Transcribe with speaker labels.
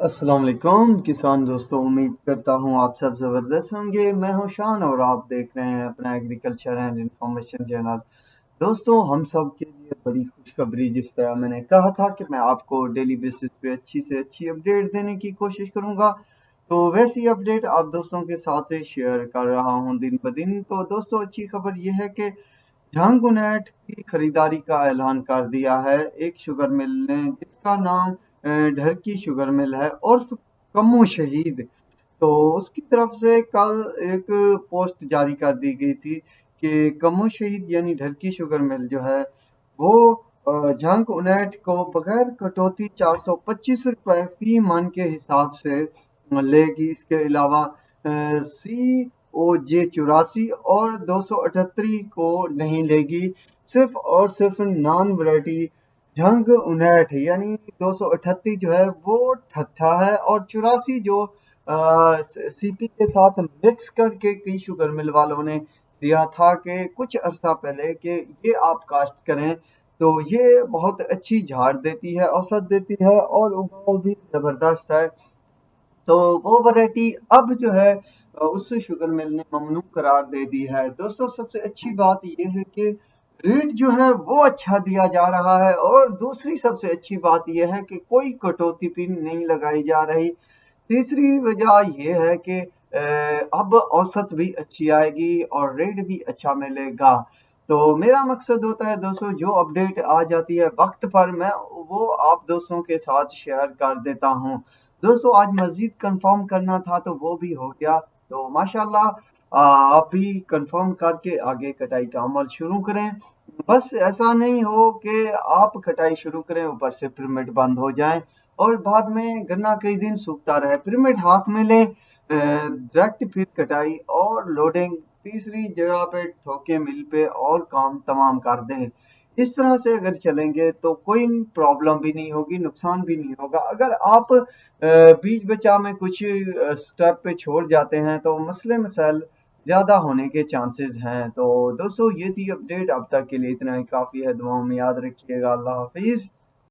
Speaker 1: अस्सलाम वालेकुम किसान दोस्तों, उम्मीद करता हूँ आप सब ज़बरदस्त होंगे। मैं हूँ शान और आप देख रहे हैं अपना एग्रीकल्चर एंड इंफॉर्मेशन चैनल। दोस्तों, हम सब के लिए बड़ी खुशखबरी, जिस तरह मैंने कहा था कि मैं आपको डेली बेसिस पे अच्छी से अच्छी अपडेट देने की कोशिश करूँगा, तो वैसी अपडेट आप दोस्तों के साथ शेयर कर रहा हूँ दिन ब दिन। तो दोस्तों, अच्छी खबर यह है कि झांगुनैट की खरीदारी का ऐलान कर दिया है एक शुगर मिल ने, जिसका नाम ढरकी शुगर मिल है उर्फ कम्मू शहीद। तो उसकी तरफ से कल एक पोस्ट जारी कर दी गई थी कि कम्मू शहीद यानी ढरकी शुगर मिल जो है वो झांगुनैट को बगैर कटौती 425 रुपए फी मन के हिसाब से लेगी। इसके अलावा COJ 84 और 278 को नहीं लेगी। सिर्फ और सिर्फ नॉन वैरायटी झंग उनैठ यानी 238 जो है वो ठट्ठा है, और 84 जो CP के साथ मिक्स करके कई शुगर मिल वालों ने दिया था कि कुछ अरसा पहले कि ये आप काश्त करें तो ये बहुत अच्छी झाड़ देती है, औसत देती है और उगाव भी जबरदस्त है। तो वो वैरायटी अब जो है उस शुगर मिल ने ममनू करार दे दी है। दोस्तों, सबसे अच्छी बात ये है कि रेट जो है वो अच्छा दिया जा रहा है, और दूसरी सबसे अच्छी बात यह है कि कोई कटौती भी नहीं लगाई जा रही। तीसरी वजह यह है कि अब औसत भी अच्छी आएगी और रेट भी अच्छा मिलेगा। तो मेरा मकसद होता है दोस्तों, जो अपडेट आ जाती है वक्त पर मैं वो आप दोस्तों के साथ शेयर कर देता हूँ। दोस्तों, आज मजीद कंफर्म करना था तो वो भी हो गया। तो माशाल्लाह, आप भी कंफर्म करके आगे कटाई का अमल शुरू करें। बस ऐसा नहीं हो कि आप कटाई शुरू करें ऊपर से पिरामिड बंद हो जाए और बाद में गन्ना कई दिन सूखता रहे। पिरामिड हाथ में लें, डायरेक्ट फिर कटाई और लोडिंग तीसरी जगह पे ठोके मिल पे और काम तमाम कर दें। इस तरह से अगर चलेंगे तो कोई प्रॉब्लम भी नहीं होगी, नुकसान भी नहीं होगा। अगर आप बीच बचा में कुछ स्टेप पे छोड़ जाते हैं तो मसले मसाइल ज्यादा होने के चांसेस हैं। तो दोस्तों, ये थी अपडेट, अब तक के लिए इतना ही काफी है। दुआओं में याद रखिएगा। अल्लाह हाफिज।